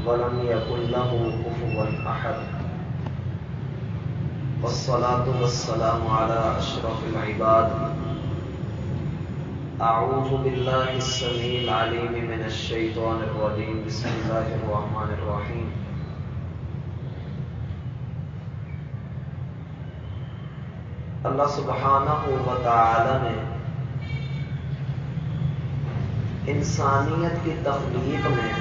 ولم يكن له كفوا أحد والصلاة والسلام على أشرف العباد أعوذ بالله السميع العليم من الشيطان الرجيم بسم الله الرحمن الرحيم اللہ سبحانہ و تعالی نے انسانیت کی تخلیق میں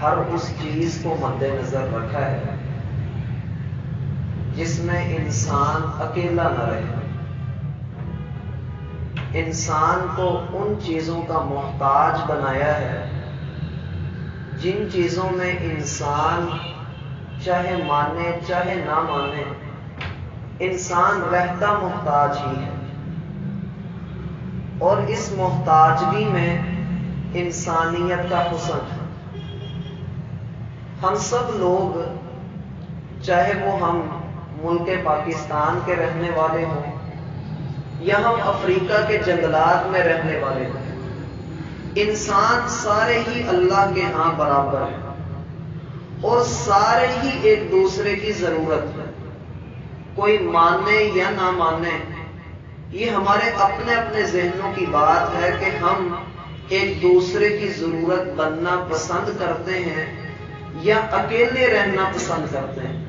ہر اس چیز کو مد نظر رکھا ہے جس میں انسان اکیلا نہ رہے، انسان کو ان چیزوں کا محتاج بنایا ہے جن چیزوں میں انسان چاہے مانے چاہے نہ مانے انسان رہتا محتاج ہی ہے، اور اس محتاجگی میں انسانیت کا حسن ہے۔ ہم سب لوگ چاہے وہ ہم ملک پاکستان کے رہنے والے ہوں یا ہم افریقہ کے جنگلات میں رہنے والے ہوں، انسان سارے ہی اللہ کے ہاں برابر ہیں اور سارے ہی ایک دوسرے کی ضرورت ہے۔ کوئی مانے یا نہ مانے، یہ ہمارے اپنے اپنے ذہنوں کی بات ہے کہ ہم ایک دوسرے کی ضرورت بننا پسند کرتے ہیں یا اکیلے رہنا پسند کرتے ہیں۔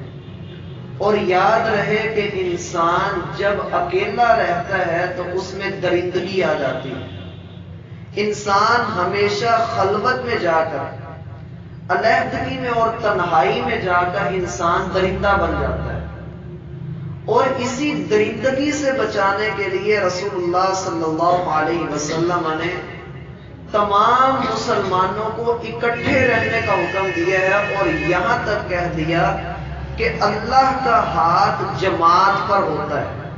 اور یاد رہے کہ انسان جب اکیلا رہتا ہے تو اس میں درندگی آ جاتی ہے۔ انسان ہمیشہ خلوت میں جا کر، علیحدگی میں اور تنہائی میں جا کر انسان درندہ بن جاتا ہے، اور اسی درندگی سے بچانے کے لیے رسول اللہ صلی اللہ علیہ وسلم نے تمام مسلمانوں کو اکٹھے رہنے کا حکم دیا ہے، اور یہاں تک کہہ دیا کہ اللہ کا ہاتھ جماعت پر ہوتا ہے،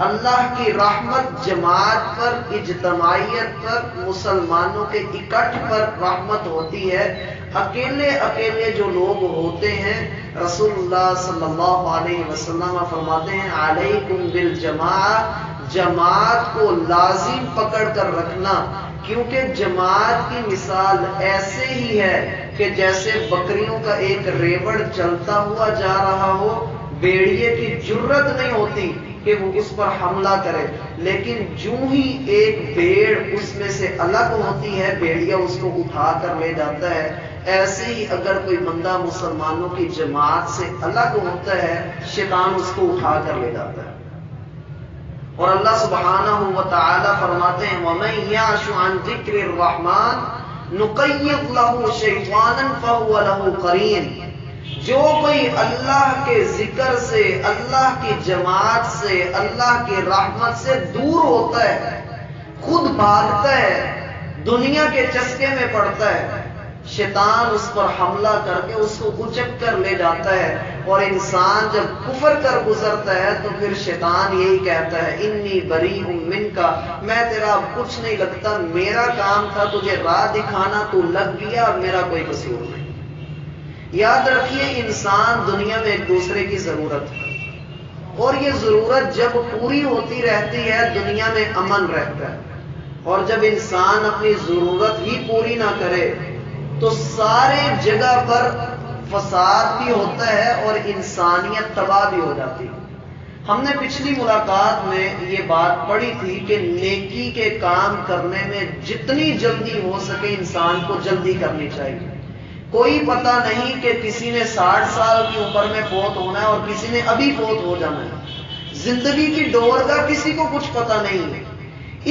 اللہ کی رحمت جماعت پر، اجتماعیت پر، مسلمانوں کے اکٹھ پر رحمت ہوتی ہے۔ اکیلے اکیلے جو لوگ ہوتے ہیں، رسول اللہ صلی اللہ علیہ وسلم فرماتے ہیں علیکم بالجماعہ، جماعت کو لازم پکڑ کر رکھنا، کیونکہ جماعت کی مثال ایسے ہی ہے کہ جیسے بکریوں کا ایک ریوڑ چلتا ہوا جا رہا ہو، بھیڑیے کی جرت نہیں ہوتی کہ وہ اس پر حملہ کرے، لیکن جو ہی ایک بھیڑ اس میں سے الگ ہوتی ہے بھیڑیا اس کو اٹھا کر لے جاتا ہے۔ ایسے ہی اگر کوئی بندہ مسلمانوں کی جماعت سے الگ ہوتا ہے، شیطان اس کو اٹھا کر لے جاتا ہے۔ اور اللہ سبحانہ و تعالی فرماتے ہیں وَمَن يَعْشُ عَن ذِكْرِ الرَّحْمَنِ نُقَيِّضْ لَهُ شَيْطَانًا فَهُوَ لَهُ قَرِينٌ، جو کوئی اللہ کے ذکر سے، اللہ کی جماعت سے، اللہ کی رحمت سے دور ہوتا ہے، خود بھاگتا ہے، دنیا کے چسکے میں پڑتا ہے، شیطان اس پر حملہ کر کے اس کو اچک کر لے جاتا ہے، اور انسان جب کفر کر گزرتا ہے تو پھر شیطان یہی کہتا ہے انی بریء منک، میں تیرا کچھ نہیں لگتا، میرا کام تھا تجھے راہ دکھانا، تو لگ گیا، میرا کوئی قصور نہیں۔ یاد رکھیے انسان دنیا میں ایک دوسرے کی ضرورت ہے، اور یہ ضرورت جب پوری ہوتی رہتی ہے دنیا میں امن رہتا ہے، اور جب انسان اپنی ضرورت ہی پوری نہ کرے تو سارے جگہ پر فساد بھی ہوتا ہے اور انسانیت تباہ بھی ہو جاتی ہے۔ ہم نے پچھلی ملاقات میں یہ بات پڑھی تھی کہ نیکی کے کام کرنے میں جتنی جلدی ہو سکے انسان کو جلدی کرنی چاہیے۔ کوئی پتہ نہیں کہ کسی نے 60 سال کی عمر میں فوت ہونا ہے اور کسی نے ابھی فوت ہو جانا ہے، زندگی کی ڈور کا کسی کو کچھ پتہ نہیں ہے۔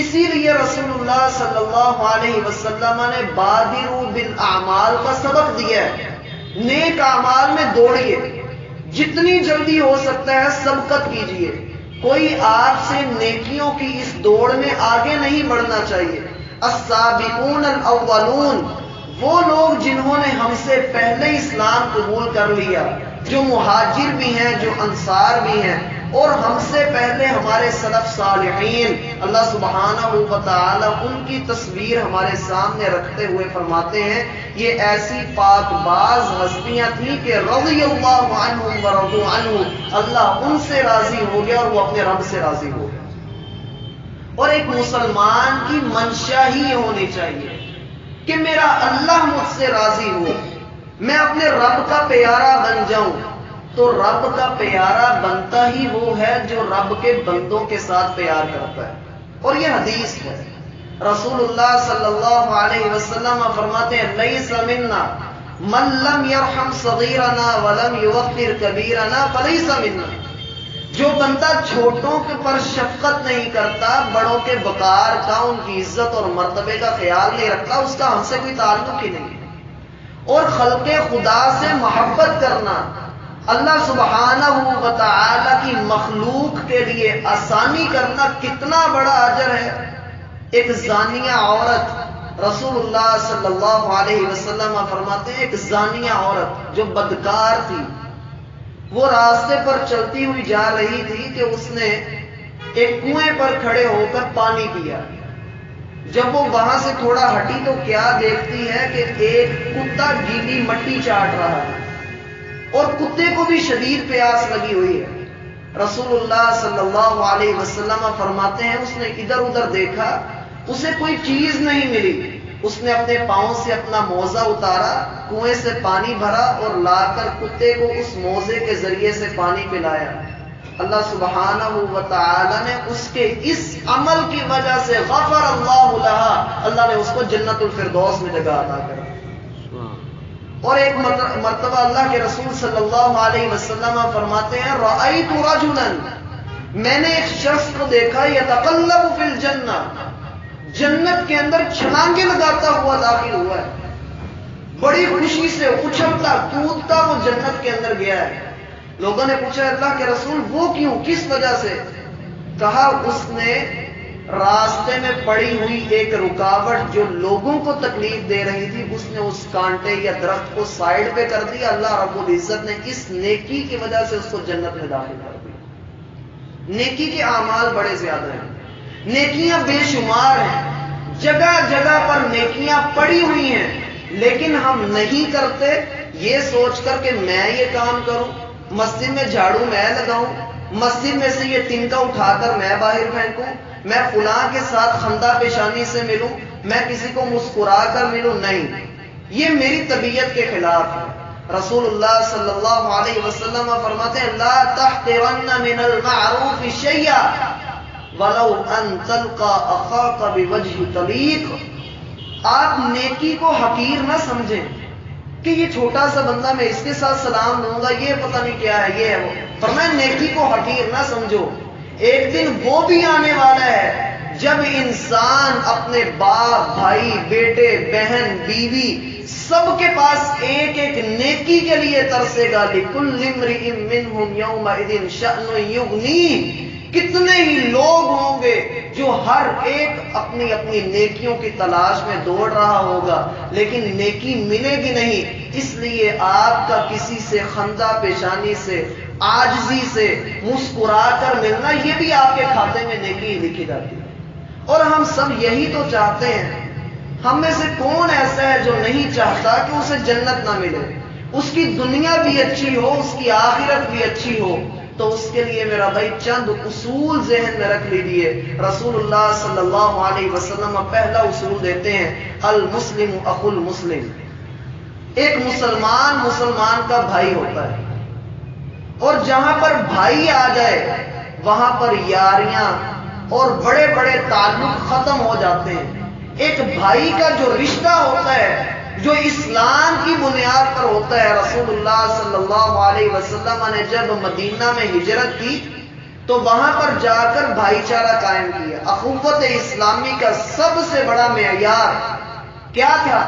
اسی لیے رسول اللہ صلی اللہ علیہ وسلم نے بادروا بالاعمال کا سبق دیا ہے، نیک اعمال میں دوڑیے، جتنی جلدی ہو سکتا ہے سبقت کیجیے۔ کوئی آپ سے نیکیوں کی اس دوڑ میں آگے نہیں بڑھنا چاہیے۔ السابقون الاولون، وہ لوگ جنہوں نے ہم سے پہلے اسلام قبول کر لیا، جو مہاجر بھی ہیں، جو انصار بھی ہیں، اور ہم سے پہلے ہمارے سلف صالحین، اللہ سبحانہ و تعالی ان کی تصویر ہمارے سامنے رکھتے ہوئے فرماتے ہیں یہ ایسی پاک باز ہستیاں تھیں کہ رضی اللہ عنہم ورضوا عنہ، اللہ ان سے راضی ہو گیا اور وہ اپنے رب سے راضی ہو گیا۔ اور ایک مسلمان کی منشا ہی یہ ہونی چاہیے کہ میرا اللہ مجھ سے راضی ہو، میں اپنے رب کا پیارا بن جاؤں، تو رب کا پیارا بنتا ہی وہ ہے جو رب کے بندوں کے ساتھ پیار کرتا ہے۔ اور یہ حدیث ہے، رسول اللہ صلی اللہ علیہ وسلم فرماتے ہیں لیس منا من لم یرحم صغیرنا ولم یوقر کبیرنا فلیس منا، جو بندہ چھوٹوں کے پر شفقت نہیں کرتا، بڑوں کے وقار کا، ان کی عزت اور مرتبے کا خیال نہیں رکھتا، اس کا ہم سے کوئی تعلق ہی نہیں۔ اور خلق خدا سے محبت کرنا، اللہ سبحانہ و تعالی کی مخلوق کے لیے آسانی کرنا کتنا بڑا اجر ہے۔ ایک زانیہ عورت، رسول اللہ صلی اللہ علیہ وسلم فرماتے ہیں ایک زانیہ عورت جو بدکار تھی، وہ راستے پر چلتی ہوئی جا رہی تھی کہ اس نے ایک کنویں پر کھڑے ہو کر پانی پیا۔ جب وہ وہاں سے تھوڑا ہٹی تو کیا دیکھتی ہے کہ ایک کتا گیلی مٹی چاٹ رہا ہے اور کتے کو بھی شدید پیاس لگی ہوئی ہے۔ رسول اللہ صلی اللہ علیہ وسلم فرماتے ہیں اس نے ادھر ادھر دیکھا، اسے کوئی چیز نہیں ملی، اس نے اپنے پاؤں سے اپنا موزہ اتارا، کنویں سے پانی بھرا اور لا کر کتے کو اس موزے کے ذریعے سے پانی پلایا۔ اللہ سبحانہ و تعالی نے اس کے اس عمل کی وجہ سے غفر اللہ لہا، اللہ نے اس کو جنت الفردوس میں جگہ عطا کر۔ اور ایک مرتبہ اللہ کے رسول صلی اللہ علیہ وسلم فرماتے ہیں رأیت رجلا، میں نے ایک شخص کو دیکھا یتقلب فی الجنہ، جنت کے اندر چھلانگیں لگاتا ہوا داخل ہوا ہے، بڑی خوشی سے اچھلتا کودتا وہ جنت کے اندر گیا ہے۔ لوگوں نے پوچھا اللہ کے رسول وہ کیوں، کس وجہ سے؟ کہا اس نے راستے میں پڑی ہوئی ایک رکاوٹ جو لوگوں کو تکلیف دے رہی تھی، اس نے اس کانٹے یا درخت کو سائڈ پہ کر دیا، اللہ رب العزت نے اس نیکی کی وجہ سے اس کو جنت میں داخل کر دیا۔ نیکی کے اعمال بڑے زیادہ ہیں، نیکیاں بے شمار ہیں، جگہ جگہ پر نیکیاں پڑی ہوئی ہیں، لیکن ہم نہیں کرتے یہ سوچ کر کہ میں یہ کام کروں، مسجد میں جھاڑو میں لگاؤں، مسجد میں سے یہ تنکا اٹھا کر میں باہر پھینکوں، میں فلاں کے ساتھ خندہ پیشانی سے ملوں، میں کسی کو مسکرا کر ملوں، نہیں، یہ میری طبیعت کے خلاف ہے۔ رسول اللہ صلی اللہ علیہ وسلم فرماتے ہیں لا تحقرن من المعروف شیئا ولو ان تلقى اخاك بوجه طلیق، آپ نیکی کو حقیر نہ سمجھیں کہ یہ چھوٹا سا بندہ میں اس کے ساتھ سلام دوں گا، یہ پتہ نہیں کیا ہے، یہ ہے وہ، فرمایا نیکی کو حقیر نہ سمجھو، ایک دن وہ بھی آنے والا ہے جب انسان اپنے باپ، بھائی، بیٹے، بہن، بیوی سب کے پاس ایک ایک نیکی کے لیے ترسے گا۔ لِكُلِّ امْرِئٍ مِّنْهُمْ يَوْمَئِذٍ شَأْنٌ يُغْنِيهِ، کتنے ہی لوگ ہوں گے جو ہر ایک اپنی اپنی نیکیوں کی تلاش میں دوڑ رہا ہوگا، لیکن نیکی ملے گی نہیں۔ اس لیے آپ کا کسی سے خندہ پیشانی سے، عاجزی سے مسکرا کر ملنا، یہ بھی آپ کے کھاتے میں نیکی لکھی جاتی ہے۔ اور ہم سب یہی تو چاہتے ہیں، ہم میں سے کون ایسا ہے جو نہیں چاہتا کہ اسے جنت نہ ملے، اس کی دنیا بھی اچھی ہو، اس کی آخرت بھی اچھی ہو؟ تو اس کے لیے میرا بھائی چند اصول ذہن میں رکھ لیجیے۔ رسول اللہ صلی اللہ علیہ وسلم پہلا اصول دیتے ہیں المسلم اخو المسلم، ایک مسلمان مسلمان کا بھائی ہوتا ہے، اور جہاں پر بھائی آ جائے وہاں پر یاریاں اور بڑے بڑے تعلق ختم ہو جاتے ہیں۔ ایک بھائی کا جو رشتہ ہوتا ہے جو اسلام کی بنیاد پر ہوتا ہے، رسول اللہ صلی اللہ علیہ وسلم نے جب مدینہ میں ہجرت کی تو وہاں پر جا کر بھائی چارہ قائم کیا۔ اخوت اسلامی کا سب سے بڑا معیار کیا تھا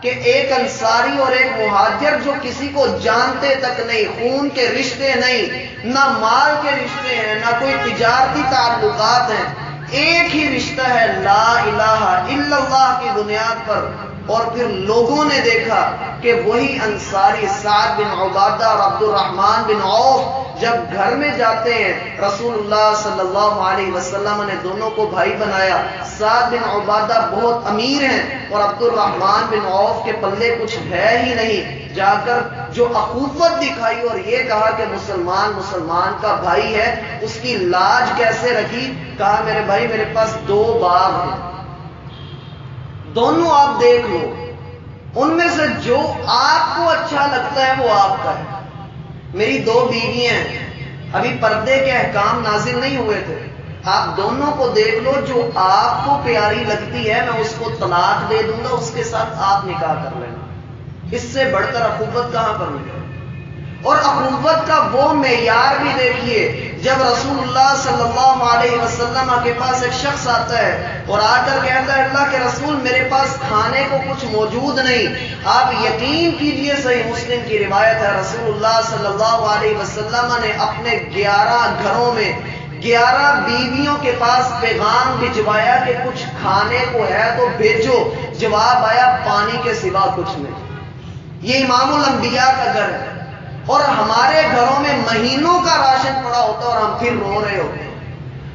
کہ ایک انصاری اور ایک مہاجر جو کسی کو جانتے تک نہیں، خون کے رشتے نہیں، نہ مال کے رشتے ہیں، نہ کوئی تجارتی تعلقات ہیں، ایک ہی رشتہ ہے لا الہ الا اللہ کی بنیاد پر۔ اور پھر لوگوں نے دیکھا کہ وہی انصاری سعد بن عبادہ اور عبد الرحمن بن عوف جب گھر میں جاتے ہیں، رسول اللہ صلی اللہ علیہ وسلم نے دونوں کو بھائی بنایا۔ سعد بن عبادہ بہت امیر ہیں اور عبد الرحمن بن عوف کے پلے کچھ ہے ہی نہیں، جا کر جو اخوت دکھائی اور یہ کہا کہ مسلمان مسلمان کا بھائی ہے، اس کی لاج کیسے رکھی؟ کہا میرے بھائی میرے پاس 2 باغ ہیں، دونوں آپ دیکھ لو، ان میں سے جو آپ کو اچھا لگتا ہے وہ آپ کا ہے. میری 2 بیویاں ہیں, ابھی پردے کے احکام نازل نہیں ہوئے تھے, آپ دونوں کو دیکھ لو, جو آپ کو پیاری لگتی ہے میں اس کو طلاق دے دوں گا, اس کے ساتھ آپ نکاح کر لینا. اس سے بڑھ کر اخوت کہاں پر ملے. اور اخوت کا وہ معیار بھی دیکھیے, جب رسول اللہ صلی اللہ علیہ وسلم کے پاس ایک شخص آتا ہے اور آ کر کہتا ہے اللہ کے رسول میرے پاس کھانے کو کچھ موجود نہیں, آپ یقین کیجئے صحیح مسلم کی روایت ہے, رسول اللہ صلی اللہ علیہ وسلم نے اپنے 11 گھروں میں 11 بیویوں کے پاس پیغام بھجوایا کہ کچھ کھانے کو ہے تو بھیجو. جواب آیا پانی کے سوا کچھ نہیں. یہ امام الانبیاء کا گھر ہے, اور ہمارے گھروں میں مہینوں کا راشن پڑا ہوتا ہے اور ہم پھر رو رہے ہوتے ہیں.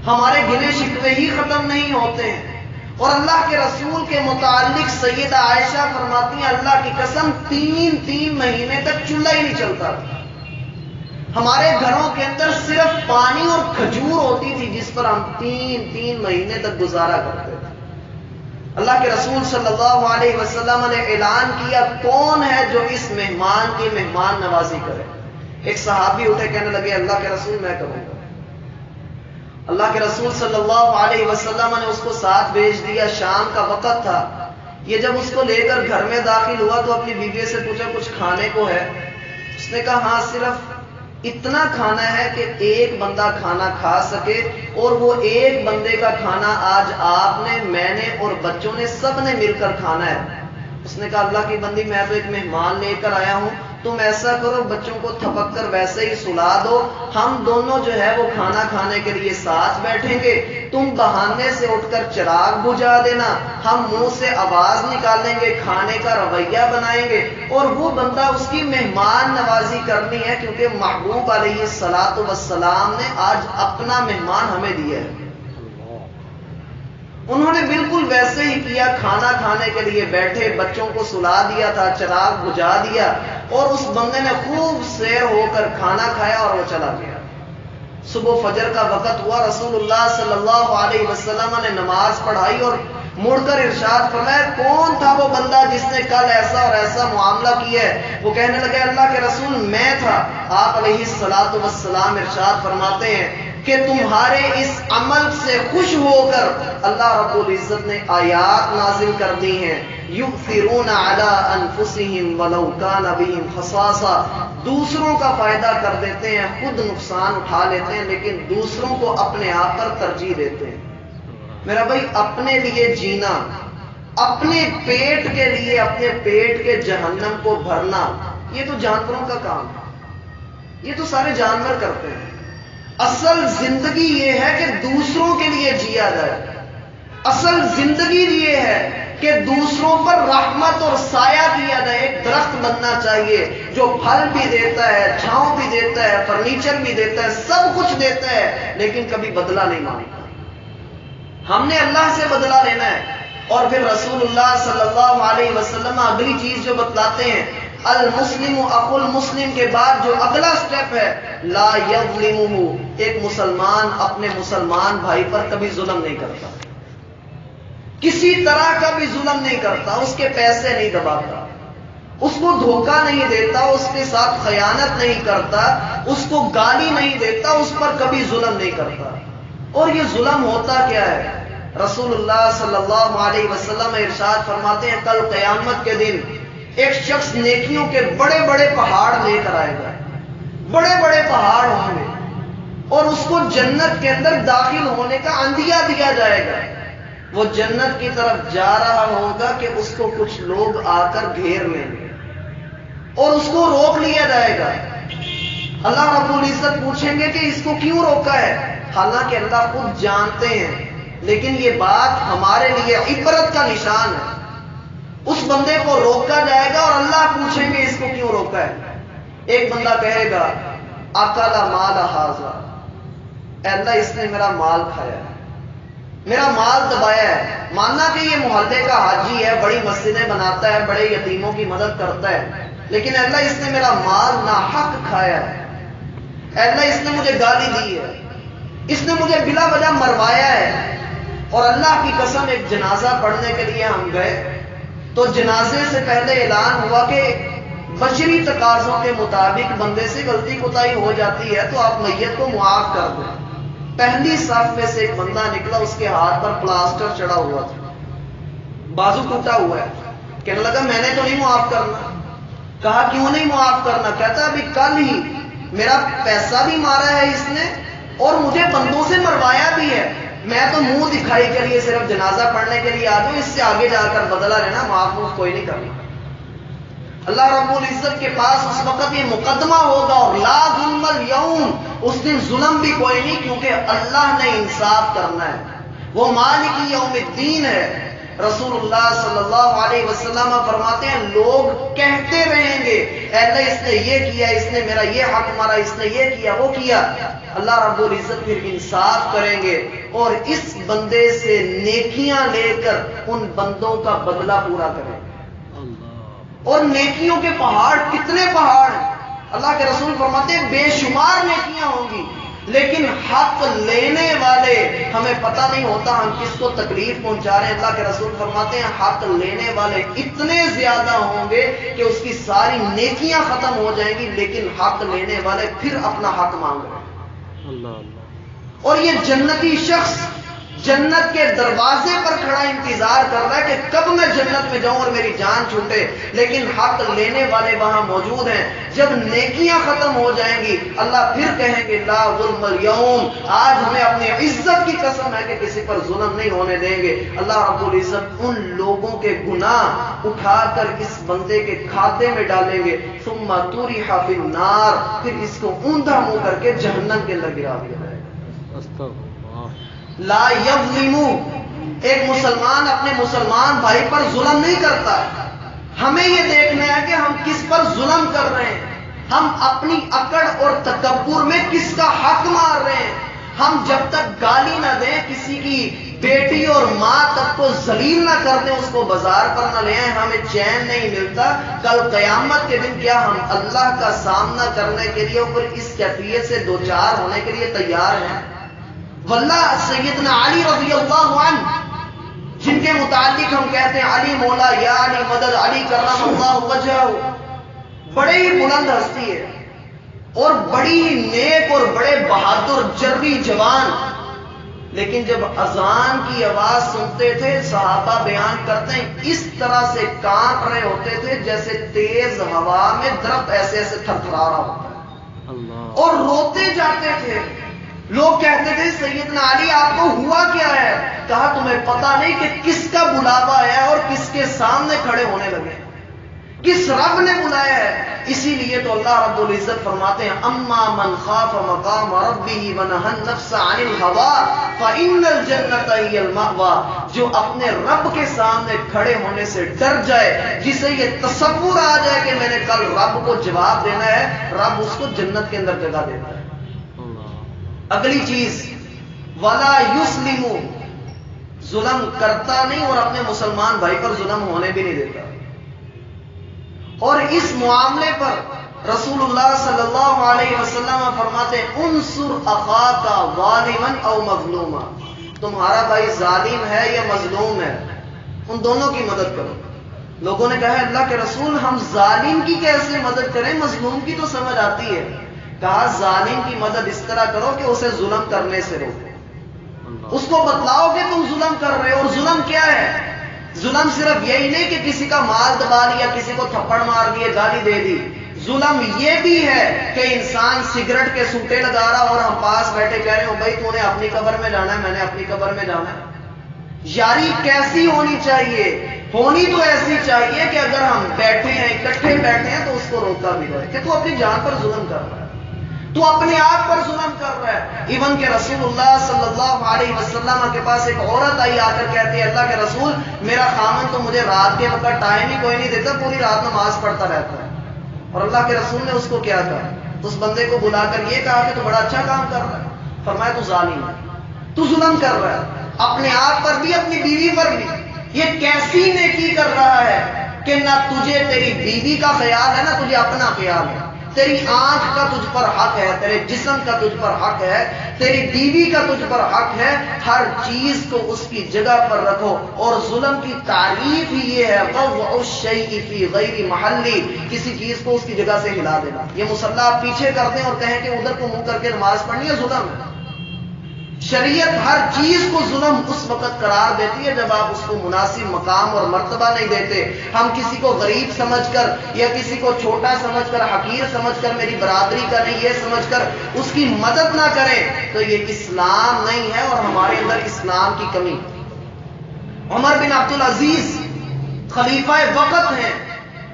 ہمارے گلے شکوے ہی ختم نہیں ہوتے ہیں. اور اللہ کے رسول کے متعلق سیدہ عائشہ فرماتی ہیں اللہ کی قسم 3 مہینے تک چولہا ہی نہیں چلتا. ہمارے گھروں کے اندر صرف پانی اور کھجور ہوتی تھی جس پر ہم 3 مہینے تک گزارا کرتے تھے. اللہ کے رسول صلی اللہ علیہ وسلم نے اعلان کیا کون ہے جو اس مہمان کی مہمان نوازی کرے. ایک صحابی اٹھے کہنے لگے اللہ کے رسول میں کروں گا. اللہ کے رسول صلی اللہ علیہ وسلم نے اس کو ساتھ بھیج دیا. شام کا وقت تھا. یہ جب اس کو لے کر گھر میں داخل ہوا تو اپنی بیوی سے پوچھا کچھ کھانے کو ہے. اس نے کہا ہاں صرف اتنا کھانا ہے کہ ایک بندہ کھانا کھا سکے, اور وہ ایک بندے کا کھانا آج آپ نے, میں نے اور بچوں نے سب نے مل کر کھانا ہے. اس نے کہا اللہ کی بندی میں تو ایک مہمان لے کر آیا ہوں, تم ایسا کرو بچوں کو تھپک کر ویسے ہی سلا دو, ہم دونوں جو ہے وہ کھانا کھانے کے لیے ساتھ بیٹھیں گے, تم بہانے سے اٹھ کر چراغ بجھا دینا, ہم منہ سے آواز نکالیں گے, کھانے کا رویہ بنائیں گے, اور وہ بندہ اس کی مہمان نوازی کرنی ہے کیونکہ محبوب علیہ الصلوۃ والسلام نے آج اپنا مہمان ہمیں دیا ہے. انہوں نے بالکل ویسے ہی کیا, کھانا کھانے کے لیے بیٹھے, بچوں کو سلا دیا تھا, چراغ بجھا دیا, اور اس بندے نے خوب سیر ہو کر کھانا کھایا اور وہ چلا گیا. صبح فجر کا وقت ہوا, رسول اللہ صلی اللہ علیہ وسلم نے نماز پڑھائی اور مڑ کر ارشاد فرمایا کون تھا وہ بندہ جس نے کل ایسا اور ایسا معاملہ کیا ہے. وہ کہنے لگے اللہ کے رسول میں تھا. آپ علیہ الصلوۃ والسلام ارشاد فرماتے ہیں کہ تمہارے اس عمل سے خوش ہو کر اللہ رب العزت نے آیات نازل کر دی ہیں, یؤثرون علی انفسہم ولو کان بہم خصاصہ, دوسروں کا فائدہ کر دیتے ہیں, خود نقصان اٹھا لیتے ہیں, لیکن دوسروں کو اپنے آپ پر ترجیح دیتے ہیں. میرا بھائی اپنے لیے جینا, اپنے پیٹ کے لیے اپنے پیٹ کے جہنم کو بھرنا, یہ تو جانوروں کا کام ہے, یہ تو سارے جانور کرتے ہیں. اصل زندگی یہ ہے کہ دوسروں کے لیے جیا جائے. اصل زندگی یہ ہے کہ دوسروں پر رحمت اور سایہ کیا جائے. ایک درخت بننا چاہیے جو پھل بھی دیتا ہے, چھاؤں بھی دیتا ہے, فرنیچر بھی دیتا ہے, سب کچھ دیتا ہے, لیکن کبھی بدلہ نہیں مانگتا. ہم نے اللہ سے بدلہ لینا ہے. اور پھر رسول اللہ صلی اللہ علیہ وسلم اگلی چیز جو بتلاتے ہیں, المسلم اخو المسلم کے بعد جو اگلا سٹیپ ہے لا یظلمہ, ایک مسلمان اپنے مسلمان بھائی پر کبھی ظلم نہیں کرتا, کسی طرح کا بھی ظلم نہیں کرتا, اس کے پیسے نہیں دباتا, اس کو دھوکہ نہیں دیتا, اس کے ساتھ خیانت نہیں کرتا, اس کو گالی نہیں دیتا, اس پر کبھی ظلم نہیں کرتا. اور یہ ظلم ہوتا کیا ہے؟ رسول اللہ صلی اللہ علیہ وسلم ارشاد فرماتے ہیں کل قیامت کے دن ایک شخص نیکیوں کے بڑے بڑے پہاڑ لے کر آئے گا, بڑے بڑے پہاڑ ہوں گے, اور اس کو جنت کے اندر داخل ہونے کا اندیا دیا جائے گا. وہ جنت کی طرف جا رہا ہوگا کہ اس کو کچھ لوگ آ کر گھیر لیں گے اور اس کو روک لیا جائے گا. اللہ رب العزت پوچھیں گے کہ اس کو کیوں روکا ہے؟ حالانکہ اللہ خود جانتے ہیں, لیکن یہ بات ہمارے لیے عبرت کا نشان ہے. اس بندے کو روکا جائے گا اور اللہ پوچھیں گے اس کو کیوں روکا ہے. ایک بندہ کہے گا اکل مال ھذا, اے اللہ اس نے میرا مال کھایا ہے, میرا مال دبایا ہے. ماننا کہ یہ محلے کا حاجی ہے, بڑی مسجدیں بناتا ہے, بڑے یتیموں کی مدد کرتا ہے, لیکن اے اللہ اس نے میرا مال ناحق کھایا ہے. اے اللہ اس نے مجھے گالی دی ہے, اس نے مجھے بلا وجہ مروایا ہے. اور اللہ کی قسم ایک جنازہ پڑھنے کے لیے ہم گئے, تو جنازے سے پہلے اعلان ہوا کہ بشری تقاضوں کے مطابق بندے سے غلطی کوتاہی ہو جاتی ہے تو آپ میت کو معاف کر دیں۔ پہلی صف میں سے ایک بندہ نکلا، اس کے ہاتھ پر پلاسٹر چڑھا ہوا تھا، بازو ٹوٹا ہوا ہے۔ کہنے لگا میں نے تو نہیں معاف کرنا۔ کہا کیوں نہیں معاف کرنا؟ کہتا ابھی کل ہی میرا پیسہ بھی مارا ہے اس نے اور مجھے بندوں سے مروایا بھی ہے، میں تو منہ دکھائی کے لیے صرف جنازہ پڑھنے کے لیے آ جاؤں، اس سے آگے جا کر بدلہ لینا، معاف کوئی نہیں کرنا۔ اللہ رب العزت کے پاس اس وقت یہ مقدمہ ہوگا اور لا ظلم اليوم، اس دن ظلم بھی کوئی نہیں، کیونکہ اللہ نے انصاف کرنا ہے، وہ مالک یوم الدین ہے۔ رسول اللہ صلی اللہ علیہ وسلم فرماتے ہیں لوگ کہتے رہیں گے اے اللہ اس نے یہ کیا، اس نے میرا یہ حق مارا، اس نے یہ کیا وہ کیا۔ اللہ رب العزت پھر انصاف کریں گے اور اس بندے سے نیکیاں لے کر ان بندوں کا بدلہ پورا کریں گے۔ اور نیکیوں کے پہاڑ، کتنے پہاڑ ہیں، اللہ کے رسول فرماتے ہیں بے شمار نیکیاں ہوں گی، لیکن حق لینے والے ہمیں پتہ نہیں ہوتا ہم کس کو تکلیف پہنچا رہے ہیں۔ اللہ کے رسول فرماتے ہیں حق لینے والے اتنے زیادہ ہوں گے کہ اس کی ساری نیکیاں ختم ہو جائیں گی، لیکن حق لینے والے پھر اپنا حق مانگ رہے ہیں۔ اللہ۔ اور یہ جنتی شخص جنت کے دروازے پر کھڑا انتظار کر رہا ہے کہ کب میں جنت میں جاؤں اور میری جان چھوٹے، لیکن حق لینے والے وہاں موجود ہیں۔ جب نیکیاں ختم ہو جائیں گی اللہ پھر کہیں گے لا ظلم اليوم، آج ہمیں اپنی عزت کی قسم ہے کہ کسی پر ظلم نہیں ہونے دیں گے۔ اللہ رب العزت ان لوگوں کے گناہ اٹھا کر اس بندے کے کھاتے میں ڈالیں گے، ثم طرح فی النار، پھر اس کو اوندھا منہ کر کے جہنم کے اندر گرا دیا جائے گا۔ لا یظلمو، ایک مسلمان اپنے مسلمان بھائی پر ظلم نہیں کرتا۔ ہمیں یہ دیکھنا ہے کہ ہم کس پر ظلم کر رہے ہیں، ہم اپنی اکڑ اور تکبر میں کس کا حق مار رہے ہیں۔ ہم جب تک گالی نہ دیں، کسی کی بیٹی اور ماں تک کو ذلیل نہ کر دیں، اس کو بازار پر نہ لے آئیں، ہمیں چین نہیں ملتا۔ کل قیامت کے دن کیا ہم اللہ کا سامنا کرنے کے لیے اور اس کیفیت سے دوچار ہونے کے لیے تیار ہیں؟ واللہ سیدنا علی رضی اللہ عنہ، جن کے متعلق ہم کہتے ہیں علی مولا یا علی مدد، علی کرم اللہ وجہہ، بڑے ہی بلند ہستی ہے اور بڑی ہی نیک اور بڑے بہادر جرری جوان، لیکن جب اذان کی آواز سنتے تھے صحابہ بیان کرتے ہیں اس طرح سے کانپ رہے ہوتے تھے جیسے تیز ہوا میں درخت ایسے ایسے تھرتھرا رہا ہوتا ہے، اور روتے جاتے تھے۔ لوگ کہتے تھے سیدنا علی آپ کو ہوا کیا ہے؟ کہا تمہیں پتہ نہیں کہ کس کا بلاوا ہے اور کس کے سامنے کھڑے ہونے لگے، کس رب نے بلایا ہے۔ اسی لیے تو اللہ رب العزت فرماتے ہیں اما من خاف مقام ربہ ونہى النفس عن الهوى فإن الجنة هي المأوى، جو اپنے رب کے سامنے کھڑے ہونے سے ڈر جائے، جسے یہ تصور آ جائے کہ میں نے کل رب کو جواب دینا ہے، رب اس کو جنت کے اندر جگہ دیتا ہے۔ اگلی چیز ولا یسلم، ظلم کرتا نہیں اور اپنے مسلمان بھائی پر ظلم ہونے بھی نہیں دیتا۔ اور اس معاملے پر رسول اللہ صلی اللہ علیہ وسلم فرماتے ہیں انصر اخاک ظالما او مظلوما، تمہارا بھائی ظالم ہے یا مظلوم ہے، ان دونوں کی مدد کرو۔ لوگوں نے کہا اللہ کے رسول ہم ظالم کی کیسے مدد کریں، مظلوم کی تو سمجھ آتی ہے۔ کہا ظالم کی مدد اس طرح کرو کہ اسے ظلم کرنے سے روکو، اس کو بتلاؤ کہ تم ظلم کر رہے ہو۔ اور ظلم کیا ہے؟ ظلم صرف یہی نہیں کہ کسی کا مال دبا لیا، کسی کو تھپڑ مار دیے، گالی دے دی۔ ظلم یہ بھی ہے کہ انسان سگریٹ کے سوٹے لگا رہا اور ہم پاس بیٹھے کہہ رہے ہو بھائی تو نے اپنی قبر میں جانا ہے، میں نے اپنی قبر میں جانا ہے۔ یاری کیسی ہونی چاہیے؟ ہونی تو ایسی چاہیے کہ اگر ہم بیٹھے ہیں، اکٹھے بیٹھے ہیں تو اس کو روکا بھی جائے کہ تو اپنی جان پر ظلم کر رہا ہے، تو اپنے آپ پر ظلم کر رہا ہے۔ ایون کہ رسول اللہ صلی اللہ علیہ وسلم کے پاس ایک عورت آئی، آ کر کہتی ہے اللہ کے رسول میرا خامن تو مجھے رات کے وقت ٹائم ہی کوئی نہیں دیتا، پوری رات نماز پڑھتا رہتا ہے۔ اور اللہ کے رسول نے اس کو کیا کہا؟ تو اس بندے کو بلا کر یہ کہا کہ تو بڑا اچھا کام کر رہا ہے۔ فرمایا تو ظالم ہے، تو ظلم کر رہا ہے، اپنے آپ پر بھی اپنی بیوی پر بھی۔ یہ کیسی نیکی کر رہا ہے کہ نہ تجھے تیری بیوی کا خیال ہے نہ تجھے اپنا خیال ہے، تیری آنکھ کا تجھ پر حق ہے، تیرے جسم کا تجھ پر حق ہے، تیری بیوی کا تجھ پر حق ہے، ہر چیز کو اس کی جگہ پر رکھو۔ اور ظلم کی تعریف ہی یہ ہے وضع الشیء فی غیر محلی، کسی چیز کو اس کی جگہ سے ہلا دینا۔ یہ مصلی آپ پیچھے کر دیں اور کہیں کہ ادھر کو منہ کر کے نماز پڑھنی ہے، ظلم ہے۔ شریعت ہر چیز کو ظلم اس وقت قرار دیتی ہے جب آپ اس کو مناسب مقام اور مرتبہ نہیں دیتے۔ ہم کسی کو غریب سمجھ کر یا کسی کو چھوٹا سمجھ کر، حقیر سمجھ کر، میری برادری کا نہیں یہ سمجھ کر اس کی مدد نہ کریں تو یہ اسلام نہیں ہے اور ہمارے اندر اسلام کی کمی۔ عمر بن عبدالعزیز خلیفہ وقت ہیں،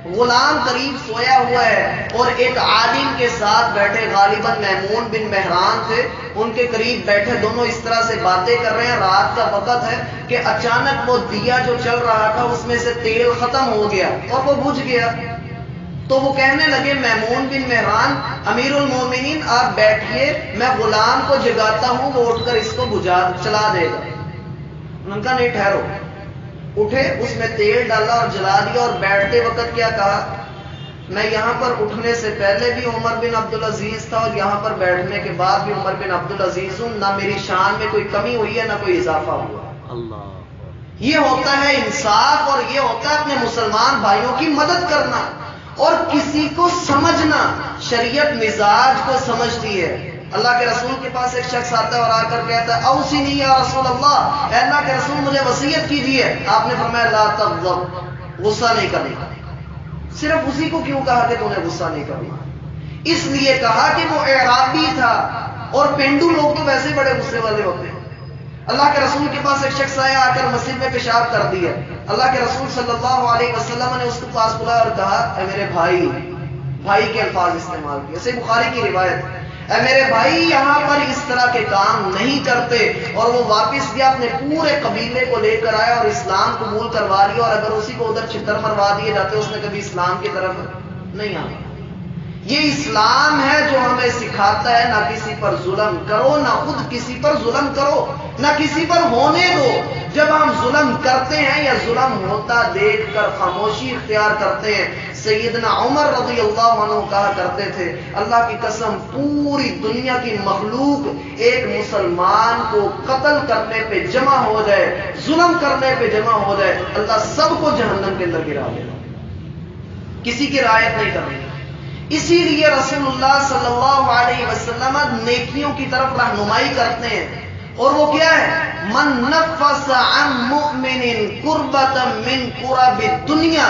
غلام قریب سویا ہوا ہے اور ایک عالم کے ساتھ بیٹھے، غالباً میمون بن مہران تھے، ان کے قریب بیٹھے، دونوں اس طرح سے باتیں کر رہے ہیں۔ رات کا وقت ہے کہ اچانک وہ دیا جو چل رہا تھا اس میں سے تیل ختم ہو گیا اور وہ بجھ گیا۔ تو وہ کہنے لگے میمون بن مہران امیر المومنین آپ بیٹھیے، میں غلام کو جگاتا ہوں، وہ اٹھ کر اس کو چلا دے گا۔ انہوں نے کہا نہیں ٹھہرو، اٹھے، اس میں تیل ڈالا اور جلا دیا اور بیٹھتے وقت کیا کہا، میں یہاں پر اٹھنے سے پہلے بھی عمر بن عبدالعزیز تھا اور یہاں پر بیٹھنے کے بعد بھی عمر بن عبدالعزیز ہوں، نہ میری شان میں کوئی کمی ہوئی ہے نہ کوئی اضافہ ہوا۔ اللہ، یہ ہوتا ہے انصاف اور یہ ہوتا ہے اپنے مسلمان بھائیوں کی مدد کرنا اور کسی کو سمجھنا۔ شریعت مزاج کو سمجھتی ہے۔ اللہ کے رسول کے پاس ایک شخص آتا ہے اور آ کر کہتا ہے اوصنی یا رسول اللہ، اے اللہ کے رسول مجھے وصیت کیجیے۔ آپ نے فرمایا لا تغضب، غصہ نہیں کرنا۔ صرف اسی کو کیوں کہا کہ تم نے غصہ نہیں کرنا؟ اس لیے کہا کہ وہ اعرابی تھا اور پینڈو لوگ تو ویسے بڑے غصے والے ہوتے ہیں۔ اللہ کے رسول کے پاس ایک شخص آیا، آ کر مسجد میں پیشاب کر دیا۔ اللہ کے رسول صلی اللہ علیہ وسلم نے اس کو پاس بلایا اور کہا اے میرے بھائی، بھائی کے الفاظ استعمال کیے، صحیح بخاری کی روایت، اے میرے بھائی یہاں پر اس طرح کے کام نہیں کرتے۔ اور وہ واپس گیا، اپنے پورے قبیلے کو لے کر آیا اور اسلام قبول کروا لیا، اور اگر اسی کو ادھر چھتر مروا دیے جاتے اس نے کبھی اسلام کی طرف نہیں آنا۔ یہ اسلام ہے جو ہمیں سکھاتا ہے نہ کسی پر ظلم کرو، نہ خود کسی پر ظلم کرو، نہ کسی پر ہونے دو۔ جب ہم ظلم کرتے ہیں یا ظلم ہوتا دیکھ کر خاموشی اختیار کرتے ہیں، سیدنا عمر رضی اللہ عنہ کہا کرتے تھے اللہ کی قسم پوری دنیا کی مخلوق ایک مسلمان کو قتل کرنے پہ جمع ہو جائے، ظلم کرنے پہ جمع ہو جائے، اللہ سب کو جہنم کے اندر گرا دے گا، کسی کی رعایت نہیں کرنی۔ اسی لیے رسول اللہ صلی اللہ علیہ وسلم نیکیوں کی طرف رہنمائی کرتے ہیں، اور وہ کیا ہے، من نفس عن مؤمن کربۃ من کرب الدنیا،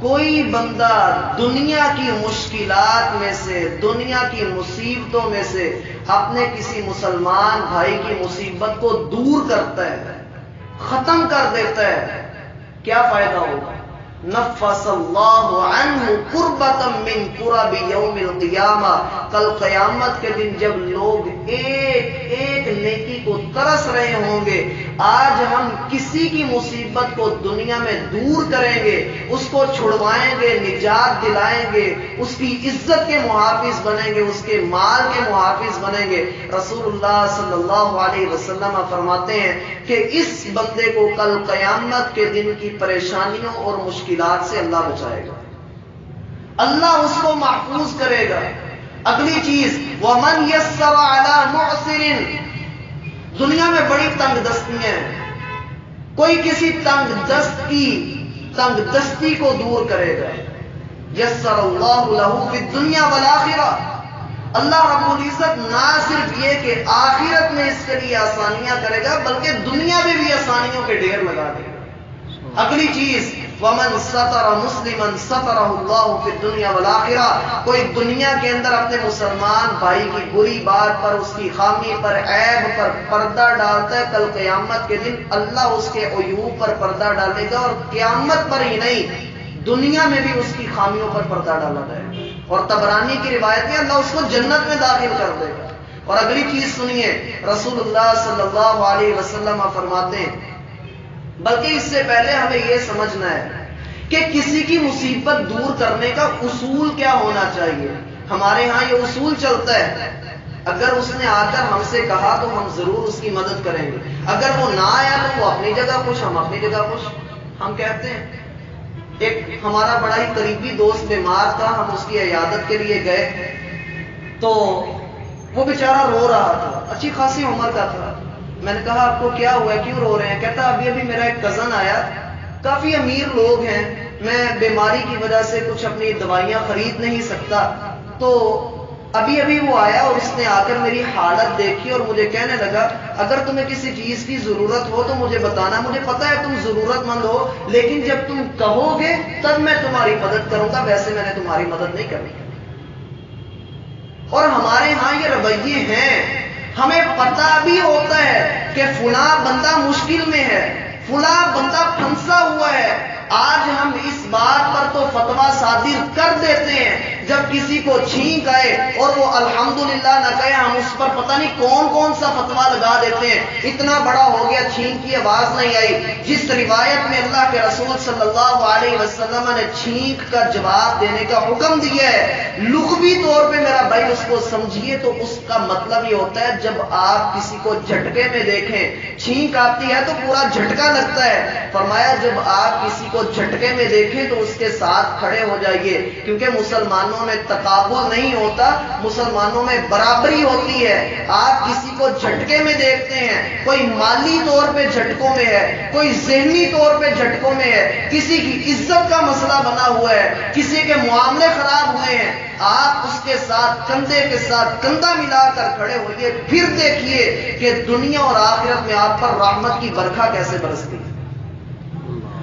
کوئی بندہ دنیا کی مشکلات میں سے، دنیا کی مصیبتوں میں سے اپنے کسی مسلمان بھائی کی مصیبت کو دور کرتا ہے، ختم کر دیتا ہے، کیا فائدہ ہوگا؟ نفس اللہ عنہ کربۃ من کرب یوم القیامہ، کل قیامت کے دن جب لوگ ایک ایک نیکی کو ترس رہے ہوں گے، آج ہم کسی کی مصیبت کو دنیا میں دور کریں گے، اس کو چھڑوائیں گے، نجات دلائیں گے، اس کی عزت کے محافظ بنیں گے، اس کے مال کے محافظ بنیں گے۔ رسول اللہ صلی اللہ علیہ وسلم فرماتے ہیں کہ اس بندے کو کل قیامت کے دن کی پریشانیوں اور مشکلات سے اللہ بچائے گا، اللہ اس کو محفوظ کرے گا۔ اگلی چیز وَمَنْ يَسَّرَ عَلَى مُعْسِرٍ، دنیا میں بڑی تنگ دستیاں ہیں، کوئی کسی تنگ دست کی تنگ دستی کو دور کرے گا، یسر اللہ لہ فی الدنیا والآخرہ، اللہ رب العزت نہ صرف یہ کہ آخرت میں اس کے لیے آسانیاں کرے گا بلکہ دنیا میں بھی آسانیوں کے ڈھیر لگا دے گا۔ اگلی چیز وَمَنْ سَتَرَ مُسْلِمًا سَتَرَهُ اللَّهُ فِي الدُّنْيَا وَالْآخِرَةِ، کوئی دنیا کے اندر اپنے مسلمان بھائی کی بری بات پر، اس کی خامی پر، عیب پر پردہ ڈالتا ہے، کل قیامت کے دن اللہ اس کے عیوب پر پردہ ڈالے گا، اور قیامت پر ہی نہیں دنیا میں بھی اس کی خامیوں پر پردہ ڈالا جائے گا، اور طبرانی کی روایت ہے اللہ اس کو جنت میں داخل کر دے گا۔ اور اگلی چیز سنیے، رسول اللہ صلی اللہ علیہ وسلم فرماتے ہیں، بلکہ اس سے پہلے ہمیں یہ سمجھنا ہے کہ کسی کی مصیبت دور کرنے کا اصول کیا ہونا چاہیے۔ ہمارے ہاں یہ اصول چلتا ہے، اگر اس نے آ کر ہم سے کہا تو ہم ضرور اس کی مدد کریں گے، اگر وہ نہ آیا تو وہ اپنی جگہ خوش، ہم اپنی جگہ خوش۔ ہم کہتے ہیں ایک ہمارا بڑا ہی قریبی دوست بیمار تھا، ہم اس کی عیادت کے لیے گئے تو وہ بیچارہ رو رہا تھا، اچھی خاصی عمر کا تھا۔ میں نے کہا آپ کو کیا ہوا ہے، کیوں رو رہے ہیں؟ کہتا ابھی میرا ایک کزن آیا، کافی امیر لوگ ہیں، میں بیماری کی وجہ سے کچھ اپنی دوائیاں خرید نہیں سکتا، تو ابھی وہ آیا اور اس نے آ کر میری حالت دیکھی اور مجھے کہنے لگا اگر تمہیں کسی چیز کی ضرورت ہو تو مجھے بتانا، مجھے پتا ہے تم ضرورت مند ہو، لیکن جب تم کہو گے تب میں تمہاری مدد کروں گا، ویسے میں نے تمہاری مدد نہیں کرنی۔ اور ہمارے ہاں یہ رویے ہیں، ہمیں پتا بھی ہوتا ہے کہ فلاں بندہ مشکل میں ہے، فلاں بندہ پھنسا ہوا ہے، آج ہم اس بات پر تو فتویٰ صادر کر دیتے ہیں جب کسی کو چھینک آئے اور وہ الحمدللہ نہ کہے، ہم اس پر پتہ نہیں کون سا فتویٰ لگا دیتے ہیں، اتنا بڑا ہو گیا چھینک کی آواز نہیں آئی۔ جس روایت میں اللہ کے رسول صلی اللہ علیہ وسلم نے چھینک کا جواب دینے کا حکم دیا ہے، لغوی طور پہ میرا بھائی اس کو سمجھیے تو اس کا مطلب یہ ہوتا ہے جب آپ کسی کو جھٹکے میں دیکھیں، چھینک آتی ہے تو پورا جھٹکا لگتا ہے، فرمایا جب آپ کسی کو جھٹکے میں دیکھیں تو اس کے ساتھ کھڑے ہو جائیے، کیونکہ مسلمانوں میں تقابل نہیں ہوتا، مسلمانوں میں برابری ہوتی ہے۔ آپ کسی کو جھٹکے میں دیکھتے ہیں، کوئی مالی طور پہ جھٹکوں میں ہے، کوئی ذہنی طور پہ جھٹکوں میں ہے، کسی کی عزت کا مسئلہ بنا ہوا ہے، کسی کے معاملے خراب ہوئے ہیں، آپ اس کے ساتھ کندھے کے ساتھ کندھا ملا کر کھڑے ہوئیے، پھر دیکھیے کہ دنیا اور آخرت میں آپ پر رحمت کی برکھا کیسے برستی ہے۔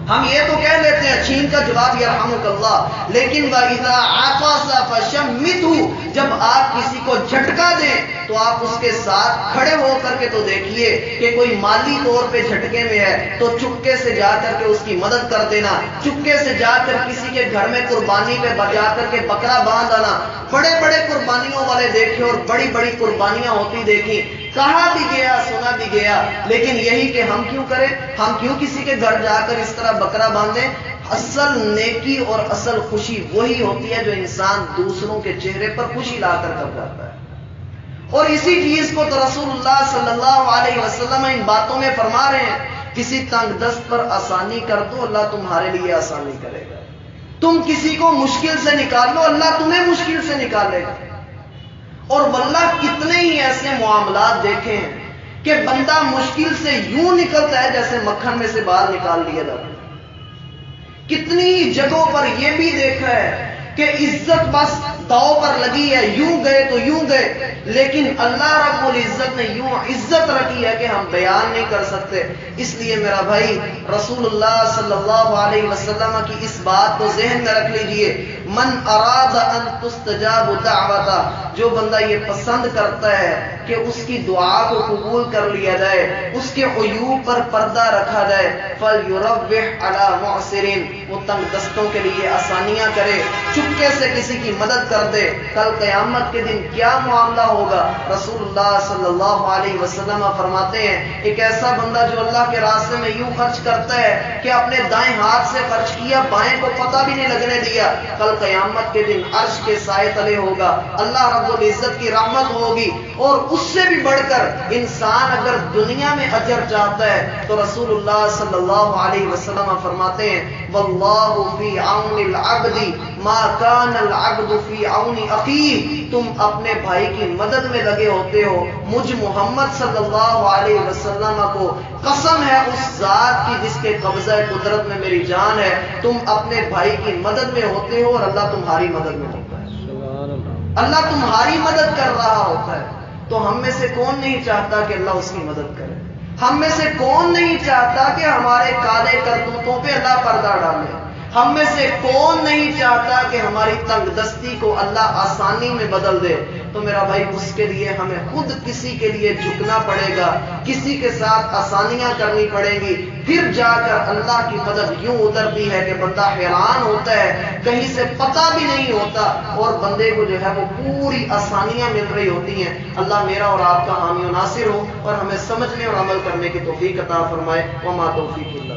ہم یہ تو کہہ لیتے ہیں چھین کا جواب یرحمک اللہ، لیکن وَإِذَا عَطَسَ فَشَمِّتْهُ، جب آپ کسی کو جھٹکا دیں تو آپ اس کے ساتھ کھڑے ہو کر کے تو دیکھیے کہ کوئی مالی طور پہ جھٹکے میں ہے تو چپکے سے جا کر کے اس کی مدد کر دینا، چپکے سے جا کر کسی کے گھر میں قربانی پہ جا کر کے بکرا باندھ آنا۔ بڑے بڑے قربانیوں والے دیکھے اور بڑی بڑی قربانیاں ہوتی دیکھی، کہا بھی گیا سنا بھی گیا، لیکن یہی کہ ہم کیوں کریں، ہم کیوں کسی کے گھر جا کر اس طرح بکرا باندھیں؟ اصل نیکی اور اصل خوشی وہی ہوتی ہے جو انسان دوسروں کے چہرے پر خوشی لا کر جاتا ہے، اور اسی چیز کو تو رسول اللہ صلی اللہ علیہ وسلم ان باتوں میں فرما رہے ہیں، کسی تنگ دست پر آسانی کر دو اللہ تمہارے لیے آسانی کرے گا، تم کسی کو مشکل سے نکال لو اللہ تمہیں مشکل سے نکالے گا۔ اور واللہ کتنے ہی ایسے معاملات دیکھے ہیں کہ بندہ مشکل سے یوں نکلتا ہے جیسے مکھن میں سے باہر نکال لیا جاتا ہے۔ کتنی ہی جگہوں پر یہ بھی دیکھا ہے کہ عزت بس داؤ پر لگی ہے، یوں گئے تو یوں گئے، لیکن اللہ رب العزت نے یوں عزت رکھی ہے کہ ہم بیان نہیں کر سکتے۔ اس لیے میرا بھائی رسول اللہ صلی اللہ علیہ وسلم کی اس بات کو ذہن میں رکھ لیجئے، من اراد ان تستجاب دعوتا، جو بندہ یہ پسند کرتا ہے کہ اس کی دعا کو قبول کر لیا جائے، اس کے عیوب پر پردہ رکھا جائے، فَلْيُرَوِّحْ عَلَى مُعْسِرٍ، وہ تنگ دستوں کے لیے آسانیاں کرے، چپکے سے کسی کی مدد کر دے۔ کل قیامت کے دن کیا معاملہ ہوگا؟ رسول اللہ صلی اللہ علیہ وسلم فرماتے ہیں ایک ایسا بندہ جو اللہ کے راستے میں یوں خرچ کرتا ہے کہ اپنے دائیں ہاتھ سے خرچ کیا، بائیں کو پتہ بھی نہیں لگنے دیا، کل قیامت کے دن عرش کے سائے تلے ہوگا، اللہ رب العزت کی رحمت ہوگی۔ اور اس سے بھی بڑھ کر انسان اگر دنیا میں اجر چاہتا ہے تو رسول اللہ صلی اللہ علیہ وسلم فرماتے ہیں واللہ فی عون العبد ما کان العبد فی عون اخیہ، تم اپنے بھائی کی مدد میں لگے ہوتے ہو، مجھ محمد صلی اللہ علیہ وسلم کو قسم ہے اس ذات کی جس کے قبضہ قدرت میں میری جان ہے، تم اپنے بھائی کی مدد میں ہوتے ہو اور اللہ تمہاری مدد میں ہوتا ہے، اللہ تمہاری مدد کر رہا ہوتا ہے۔ تو ہم میں سے کون نہیں چاہتا کہ اللہ اس کی مدد کرے؟ ہم میں سے کون نہیں چاہتا کہ ہمارے کالے کرتوتوں پہ اللہ پردہ ڈالے؟ ہم میں سے کون نہیں چاہتا کہ ہماری تنگ دستی کو اللہ آسانی میں بدل دے؟ تو میرا بھائی اس کے لیے ہمیں خود کسی کے لیے جھکنا پڑے گا، کسی کے ساتھ آسانیاں کرنی پڑیں گی، پھر جا کر اللہ کی مدد یوں اترتی ہے کہ بندہ حیران ہوتا ہے، کہیں سے پتہ بھی نہیں ہوتا اور بندے کو جو ہے وہ پوری آسانیاں مل رہی ہوتی ہیں۔ اللہ میرا اور آپ کا حامی و ناصر ہو اور ہمیں سمجھنے اور عمل کرنے کی توفیق عطا فرمائے۔ وما توفیق اللہ